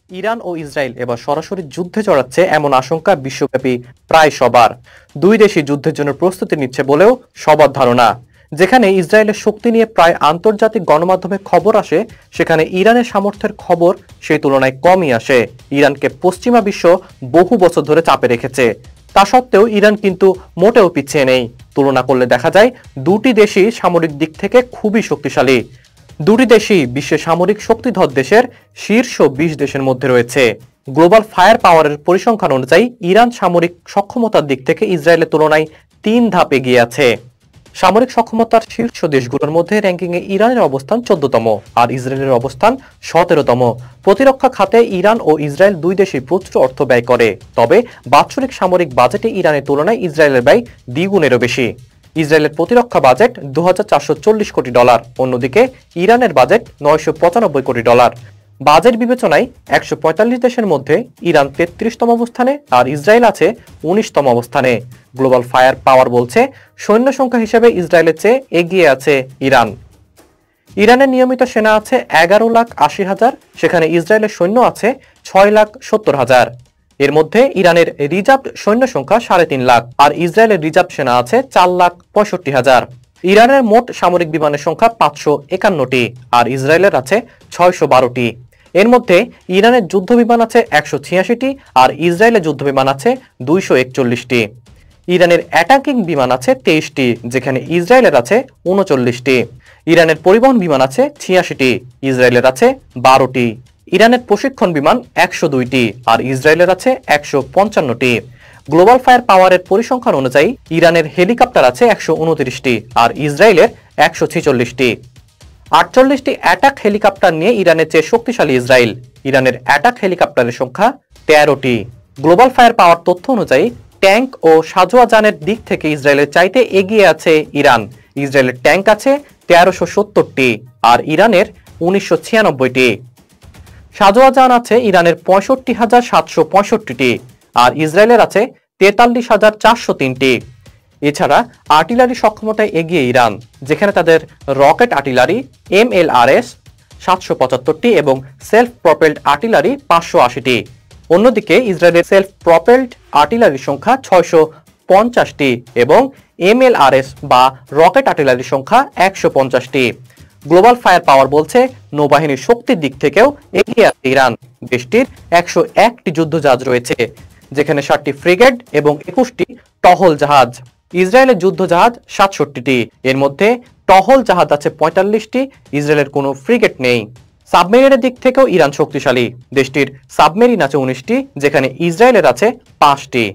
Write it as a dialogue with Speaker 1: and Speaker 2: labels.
Speaker 1: Iran ও Israel এবার সরাসরি যুদ্ধে জড়াচ্ছে এমন আশঙ্কা বিশ্বব্যাপী প্রায় সবার। দুই দেশই যুদ্ধের জন্য প্রস্তুতি নিচ্ছে বলেও সবার ধারণা। যেখানে ইসরায়েলের শক্তি নিয়ে প্রায় আন্তর্জাতিক গণমাধ্যমে খবর আসে, সেখানে ইরানের সামর্থ্যের খবর সেই তুলনায় কমই আসে। ইরানকে পশ্চিমা বিশ্ব বহু বছর ধরে চাপে রেখেছে, তা সত্ত্বেও ইরান কিন্তু মোটেও পিছিয়ে নেই। তুলনা করলে দেখা যায় দুটি দেশই সামরিক দিক থেকে খুবই শক্তিশালী। দুটি দেশই বিশ্বের সামরিক শক্তিধর দেশের শীর্ষ 20 দেশের মধ্যে রয়েছে। গ্লোবাল ফায়ার পাওয়ারের পরিসংখ্যান অনুযায়ী ইরান সামরিক সক্ষমতার দিক থেকে ইসরায়েলের তুলনায় 3 ধাপ এগিয়ে আছে। সামরিক সক্ষমতার শীর্ষ দেশগুলোর মধ্যে র্যাঙ্কিংয়ে ইরানের অবস্থান 14তম আর ইসরায়েলের অবস্থান 17তম। প্রতিরক্ষা খাতে ইরান ও ইসরায়েল দুই দেশই প্রচুর অর্থ ব্যয় করে, তবে বাৎসরিক সামরিক বাজেটে ইরানের তুলনায় ইসরায়েলের ব্যয় দ্বিগুণেরও বেশি। ইসরায়েলের প্রতিরক্ষা বাজেট $2440 কোটি, অন্যদিকে ইরানের বাজেট $995 কোটি। বাজেট বিবেচনায় 145 দেশের মধ্যে ইরান 33তম অবস্থানে আর ইসরায়েল আছে 19তম অবস্থানে। গ্লোবাল ফায়ার পাওয়ার বলছে সৈন্য সংখ্যা হিসেবে ইসরায়েলের চেয়ে এগিয়ে আছে ইরান। ইরানের নিয়মিত সেনা আছে 11,80,000, সেখানে ইসরায়েলের সৈন্য আছে 6,70,000। এর মধ্যে ইরানের রিজার্ভ সৈন্য সংখ্যা 3.5 লাখ আর ইসরায়েলের রিজার্ভ সেনা আছে 4,65,000। ইরানের মোট সামরিক বিমানের সংখ্যা 551টি আর ইসরায়েলের আছে 612টি। এর মধ্যে ইরানের যুদ্ধ বিমান আছে 186টি আর ইসরায়েলের যুদ্ধ বিমান আছে 241টি। ইরানের অ্যাটাকিং বিমান আছে 23টি, যেখানে ইসরায়েলের আছে 39টি। ইরানের পরিবহন বিমান আছে 86টি, ইসরায়েলের আছে 12টি। ইরানের প্রশিক্ষণ বিমান 102টি আর ইসরায়েলের আছে 155টি। গ্লোবাল ফায়ার পাওয়ারের পরিসংখ্যান অনুযায়ী ইরানের হেলিকপ্টার আছে 129টি আর ইসরায়েলের 146টি। 48টি অ্যাটাক হেলিকপ্টার নিয়ে ইরানের চেয়ে শক্তিশালী ইসরায়েল। ইরানের অ্যাটাক হেলিকপ্টারের সংখ্যা 13টি। গ্লোবাল ফায়ার পাওয়ার তথ্য অনুযায়ী ট্যাঙ্ক ও সাজোয়া যানের দিক থেকে ইসরায়েলের চাইতে এগিয়ে আছে ইরান। ইসরায়েলের ট্যাঙ্ক আছে 1370টি আর ইরানের 1996টি। সাজোয়া যান আছে ইরানের 65,765টি আর ইসরায়েলের আছে 43,403টি। এছাড়া আর্টিলারি সক্ষমতায় এগিয়ে ইরান, যেখানে তাদের রকেট আর্টিলারি MLRS 775টি এবং সেলফ প্রপেলড আর্টিলারি 580টি। অন্যদিকে ইসরায়েলের সেলফ প্রপেলড আর্টিলারির সংখ্যা 650টি এবং MLRS বা রকেট আর্টিলারির সংখ্যা 150টি। গ্লোবাল ফায়ার পাওয়ার বলছে নৌবাহিনীর শক্তির দিক থেকেও এগিয়ে আছে ইরান। দেশটির 101টি যুদ্ধজাহাজ রয়েছে, যেখানে 7টি ফ্রিগেট এবং 21টি টহল জাহাজ। ইসরায়েলের যুদ্ধজাহাজ 67টি, এর মধ্যে টহল জাহাজ আছে 45টি। ইসরায়েলের কোনো ফ্রিগেট নেই। সাবমেরিনের দিক থেকেও ইরান শক্তিশালী। দেশটির সাবমেরিন আছে 19টি, যেখানে ইসরায়েলের আছে 5টি।